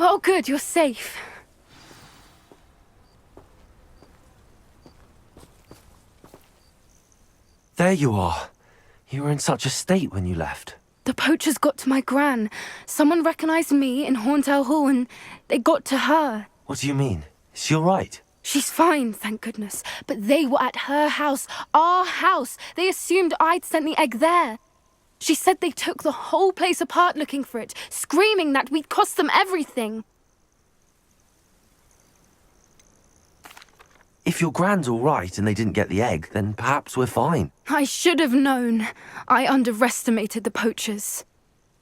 Oh, good, you're safe. There you are. You were in such a state when you left. The poachers got to my gran. Someone recognized me in Horntail Hall and they got to her. What do you mean? Is she all right? She's fine, thank goodness. But they were at her house, our house. They assumed I'd sent the egg there. She said they took the whole place apart looking for it, screaming that we'd cost them everything. If your gran's all right and they didn't get the egg, then perhaps we're fine. I should have known. I underestimated the poachers.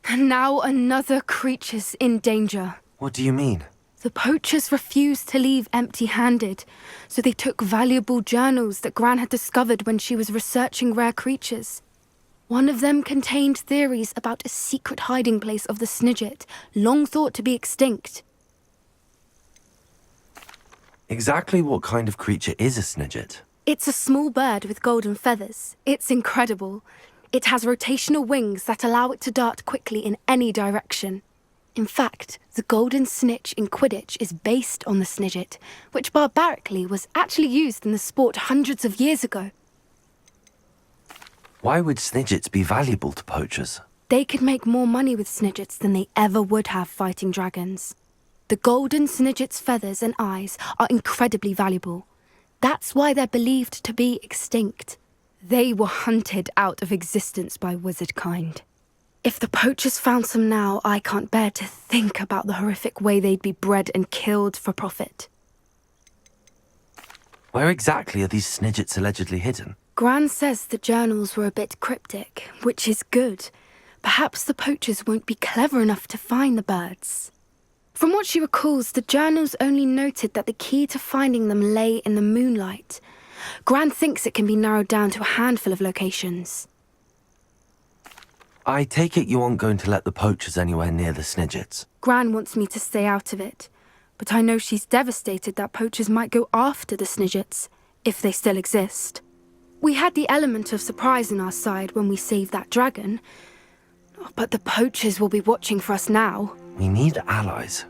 And now another creature's in danger. What do you mean? The poachers refused to leave empty-handed, so they took valuable journals that Gran had discovered when she was researching rare creatures. One of them contained theories about a secret hiding place of the Snidget, long thought to be extinct. Exactly what kind of creature is a Snidget? It's a small bird with golden feathers. It's incredible. It has rotational wings that allow it to dart quickly in any direction. In fact, the golden snitch in Quidditch is based on the Snidget, which barbarically was actually used in the sport hundreds of years ago. Why would Snidgets be valuable to poachers? They could make more money with Snidgets than they ever would have fighting dragons. The golden Snidget's feathers and eyes are incredibly valuable. That's why they're believed to be extinct. They were hunted out of existence by wizard kind. If the poachers found some now, I can't bear to think about the horrific way they'd be bred and killed for profit. Where exactly are these Snidgets allegedly hidden? Gran says the journals were a bit cryptic, which is good. Perhaps the poachers won't be clever enough to find the birds. From what she recalls, the journals only noted that the key to finding them lay in the moonlight. Gran thinks it can be narrowed down to a handful of locations. I take it you aren't going to let the poachers anywhere near the Snidgets. Gran wants me to stay out of it, but I know she's devastated that poachers might go after the Snidgets, if they still exist. We had the element of surprise on our side when we saved that dragon, but the poachers will be watching for us now. We need allies.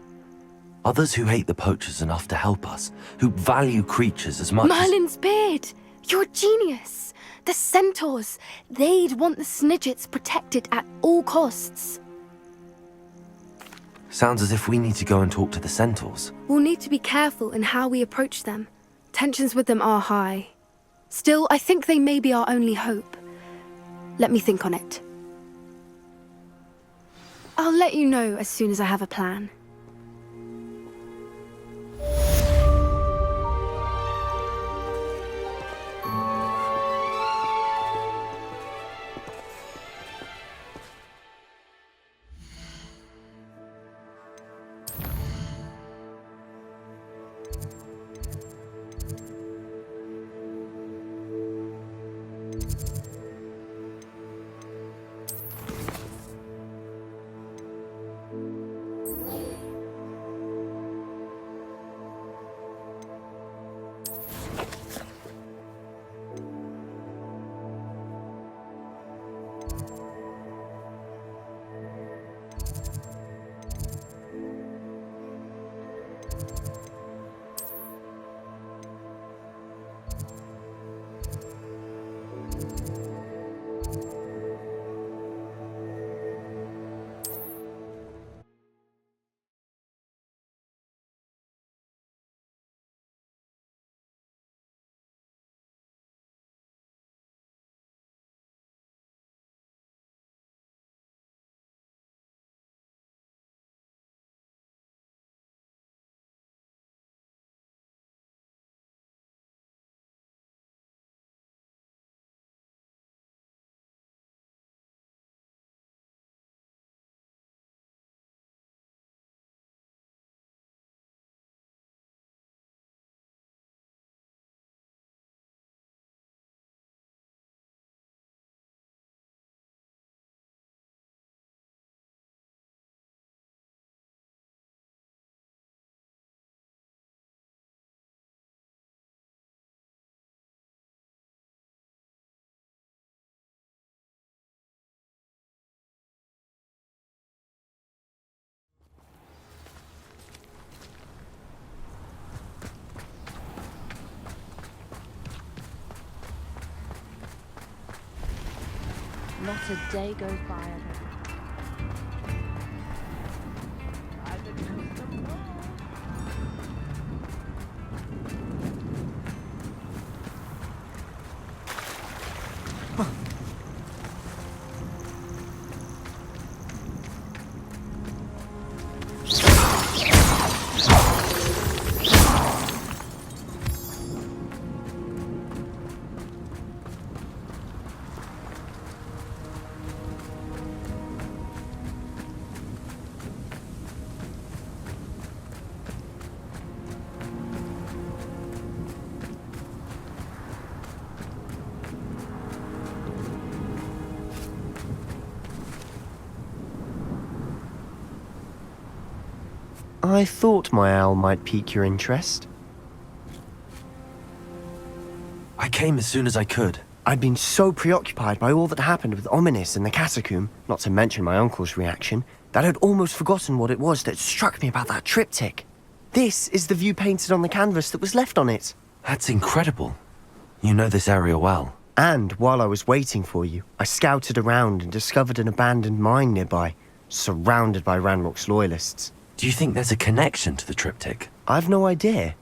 Others who hate the poachers enough to help us, who value creatures as much Merlin's beard! You're a genius! The centaurs! They'd want the Snidgets protected at all costs. Sounds as if we need to go and talk to the centaurs. We'll need to be careful in how we approach them. Tensions with them are high. Still, I think they may be our only hope. Let me think on it. I'll let you know as soon as I have a plan. Not a day goes by I don't. I thought my owl might pique your interest. I came as soon as I could. I'd been so preoccupied by all that happened with Ominis and the catacomb, not to mention my uncle's reaction, that I'd almost forgotten what it was that struck me about that triptych. This is the view painted on the canvas that was left on it. That's incredible. You know this area well. And while I was waiting for you, I scouted around and discovered an abandoned mine nearby, surrounded by Ranrock's loyalists. Do you think there's a connection to the triptych? I've no idea,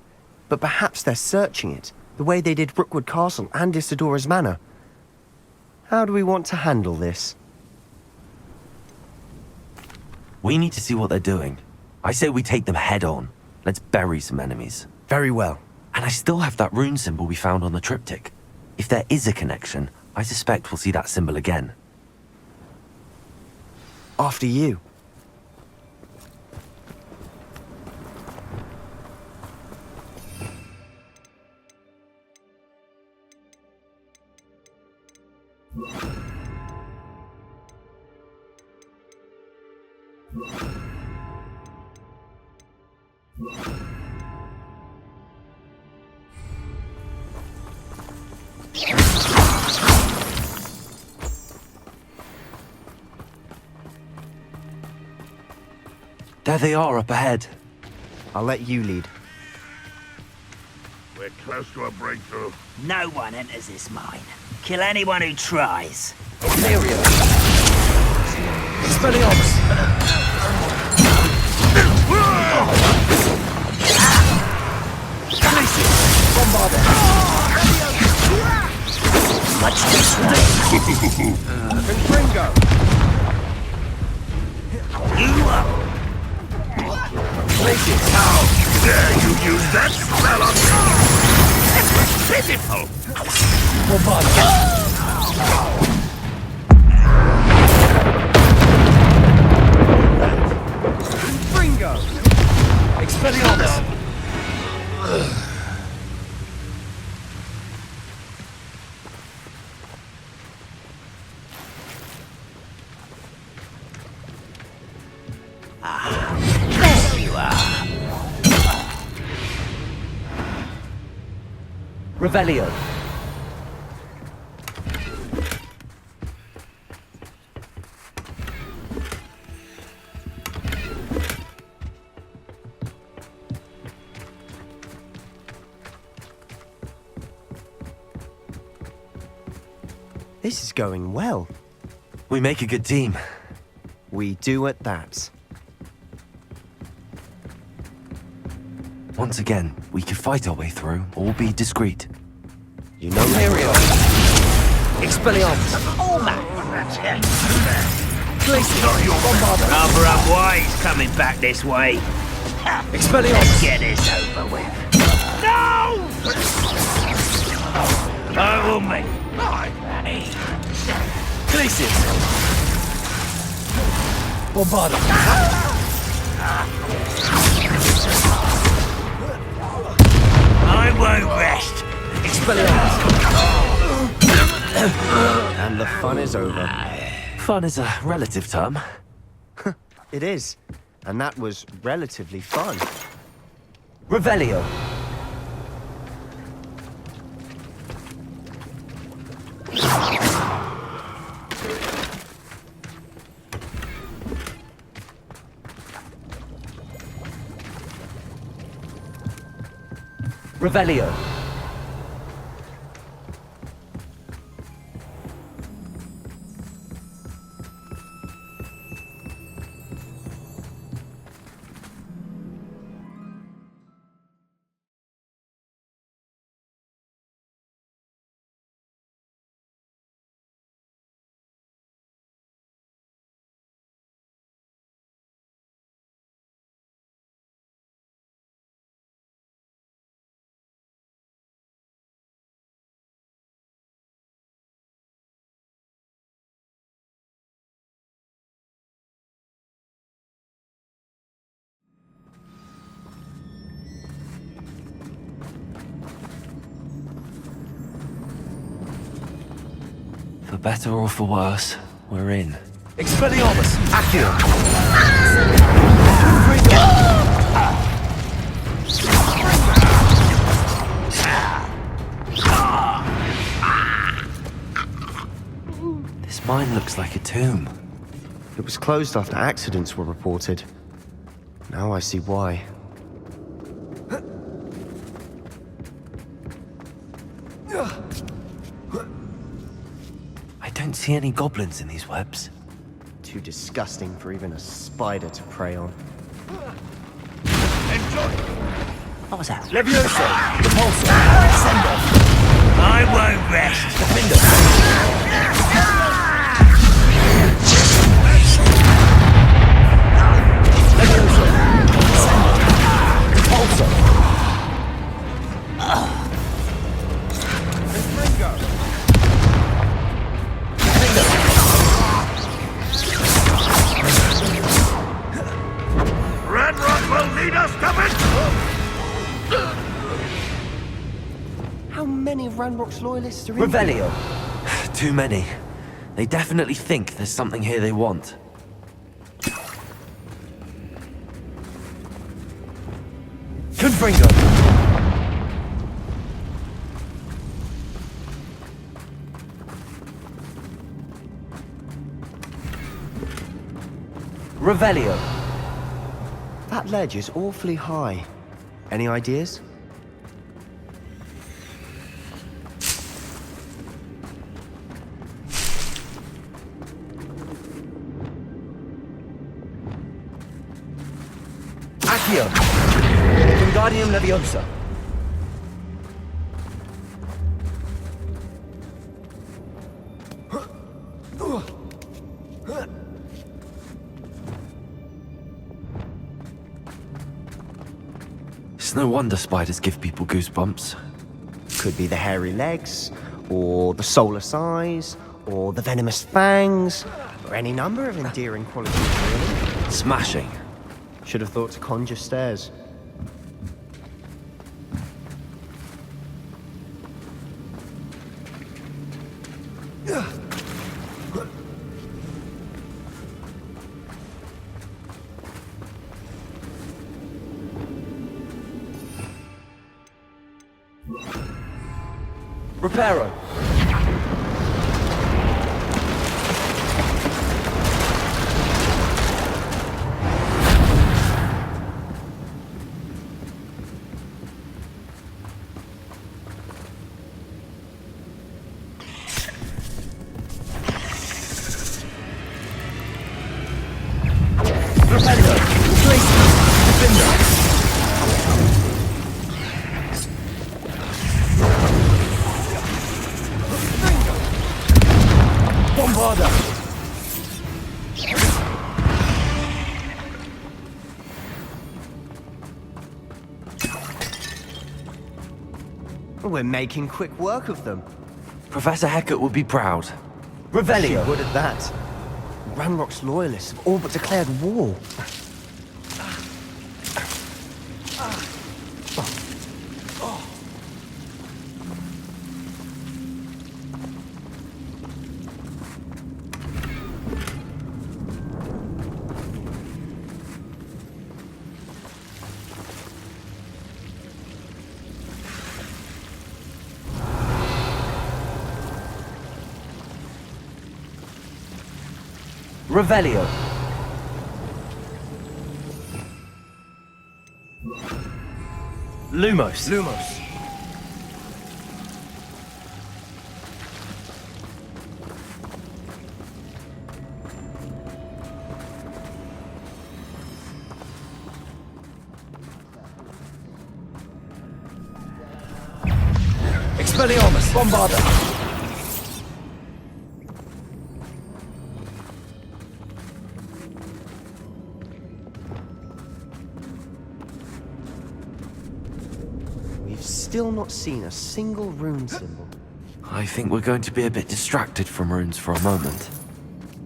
but perhaps they're searching it, the way they did Rookwood Castle and Isidora's Manor. How do we want to handle this? We need to see what they're doing. I say we take them head on. Let's bury some enemies. Very well. And I still have that rune symbol we found on the triptych. If there is a connection, I suspect we'll see that symbol again. After you. There they are up ahead. I'll let you lead. We're close to a breakthrough. No one enters this mine. Kill anyone who tries. Much Ringo! you up. How dare you use that spell on me? Pitiful! Ringo! There you are. Revelio. This is going well. We make a good team. We do at that. Once again, we could fight our way through, or be discreet. You know Area. Expelliarmus. Oh, man. Rather unwise coming back this way. Expelliarmus. Let's get this over with. No! I will make. Glacius. Bombarda. I won't rest. Expelliarmus. And the fun is over. Fun is a relative term. It is. And that was relatively fun. Revelio. Revelio. For better or for worse, we're in. Expelliarmus! Accio! This mine looks like a tomb. It was closed after accidents were reported. Now I see why. I don't see any goblins in these webs. Too disgusting for even a spider to prey on. Enjoy! What was that? Levioso! Repulsor! Send off! I won't rest! Defender! Levioso! Send off! Repulsor! Ringo! Ranrock will lead us to victory! How many of Ranrock's loyalists are in Revelio! Too many. They definitely think there's something here they want. Confringo! Revelio! That ledge is awfully high. Any ideas? Accio! Wingardium Leviosa! It's no wonder spiders give people goosebumps. Could be the hairy legs, or the soulless eyes, or the venomous fangs, or any number of endearing qualities, really. Smashing. Should have thought to conjure stairs. Reparo! Rependo! Replacement! Defender! Bombarda! We're making quick work of them. Professor Hecat would be proud. She Revelio! would at that. Ranrock's loyalists have all but declared war. Revelio! Lumos! Lumos! Expelliarmus! Bombarda! We've still not seen a single rune symbol. I think we're going to be a bit distracted from runes for a moment.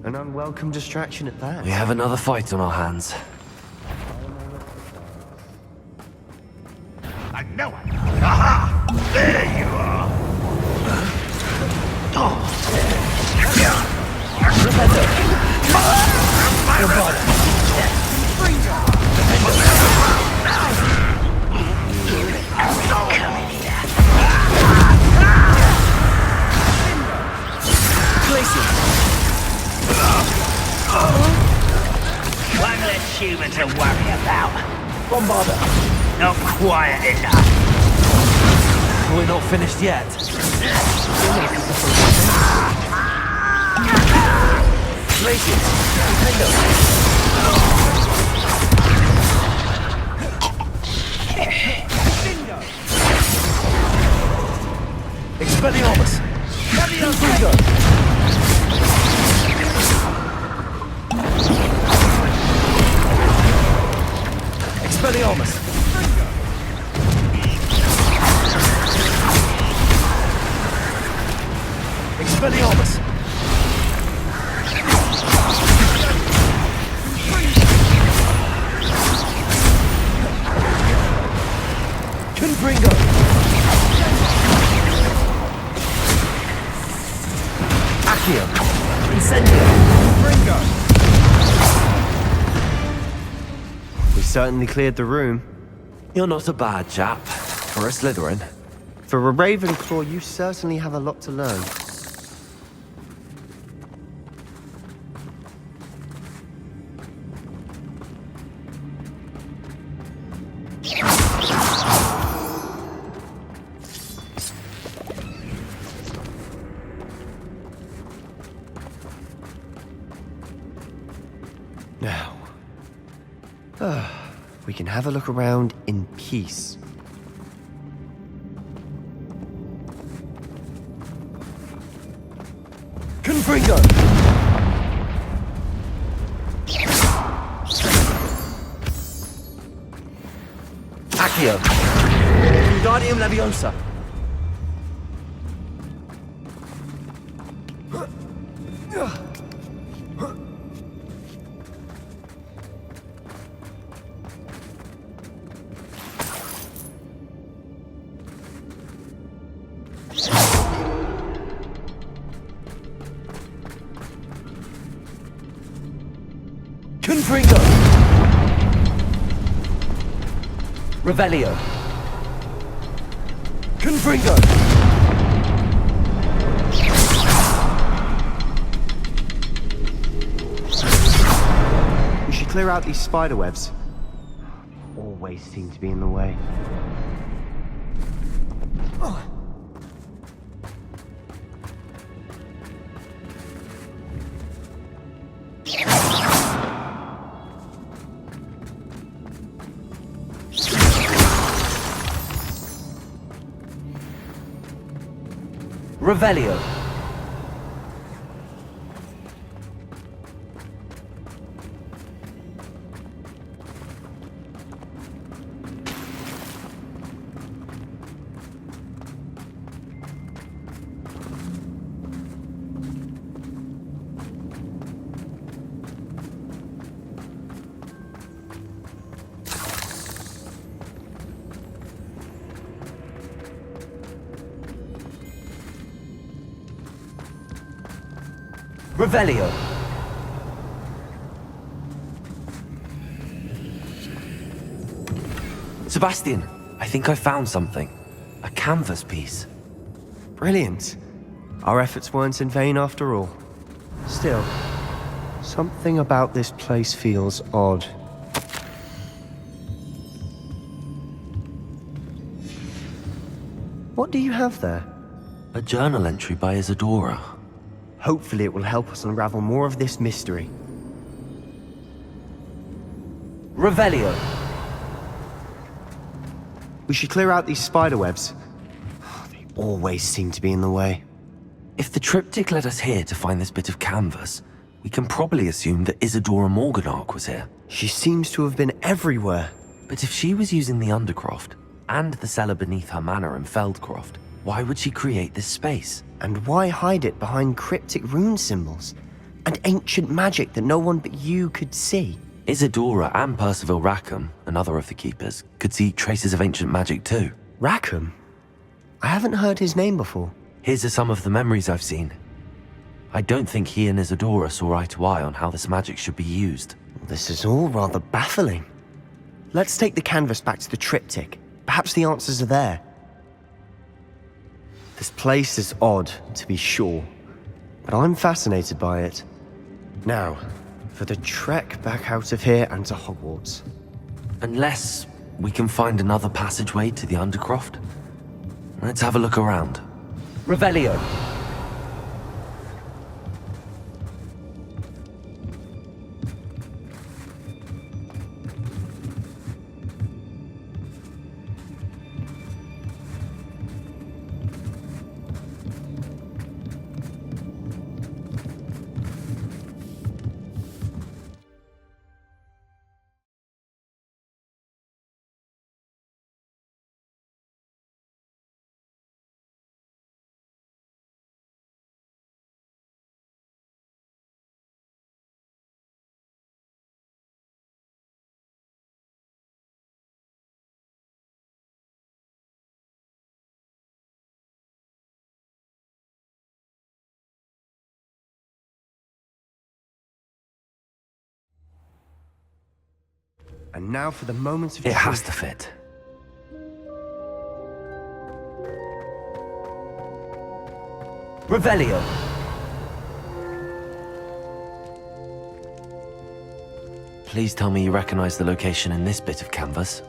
An unwelcome distraction at that. We have another fight on our hands. I know it! Aha! There you are! Bombarder! Not quiet enough. We're not finished yet. Glaciers! Expelliarmus! Confringo! Expelliarmus! Expelliarmus! Confringo! Accio! Incendio! Confringo! We certainly cleared the room. You're not a bad chap. For a Slytherin. For a Ravenclaw, you certainly have a lot to learn. Now, we can have a look around in peace. Confringo! Accio! Wingardium Leviosa! Confringo! Revelio! Confringo! We should clear out these spider webs. Always seem to be in the way. Revelio! Revelio! Sebastian, I think I found something. A canvas piece. Brilliant. Our efforts weren't in vain after all. Still, something about this place feels odd. What do you have there? A journal entry by Isadora. Hopefully it will help us unravel more of this mystery. Revelio! We should clear out these spider webs. They always seem to be in the way. If the triptych led us here to find this bit of canvas, we can probably assume that Isadora Morganach was here. She seems to have been everywhere. But if she was using the Undercroft, and the cellar beneath her manor in Feldcroft, why would she create this space? And why hide it behind cryptic rune symbols? And ancient magic that no one but you could see? Isadora and Percival Rackham, another of the Keepers, could see traces of ancient magic too. Rackham? I haven't heard his name before. Here's are some of the memories I've seen. I don't think he and Isadora saw eye to eye on how this magic should be used. This is all rather baffling. Let's take the canvas back to the triptych. Perhaps the answers are there. This place is odd, to be sure, but I'm fascinated by it. Now, for the trek back out of here and to Hogwarts. Unless we can find another passageway to the Undercroft. Let's have a look around. Revelio. And now for the moments of It has truth. to fit. Revelio. Please tell me you recognize the location in this bit of canvas.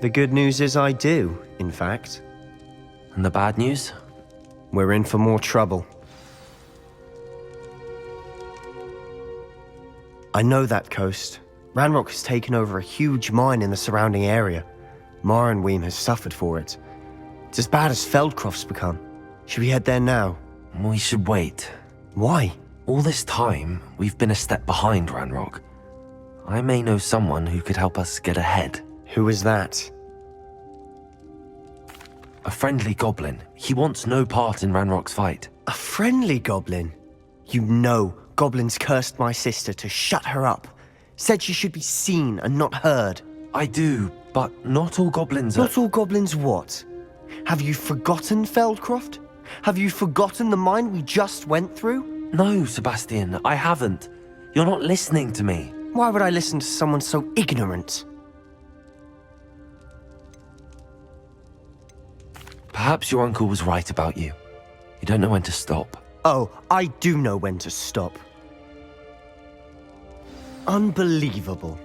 The good news is I do, in fact. And the bad news? We're in for more trouble. I know that coast. Ranrock has taken over a huge mine in the surrounding area. Morinweem has suffered for it. It's as bad as Feldcroft's become. Should we head there now? We should wait. Why? All this time, we've been a step behind Ranrock. I may know someone who could help us get ahead. Who is that? A friendly goblin. He wants no part in Ranrock's fight. A friendly goblin? You know, goblins cursed my sister to shut her up. Said she should be seen and not heard. I do, but not all goblins are... Not all goblins what? Have you forgotten Feldcroft? Have you forgotten the mine we just went through? No, Sebastian, I haven't. You're not listening to me. Why would I listen to someone so ignorant? Perhaps your uncle was right about you. You don't know when to stop. Oh, I do know when to stop. Unbelievable.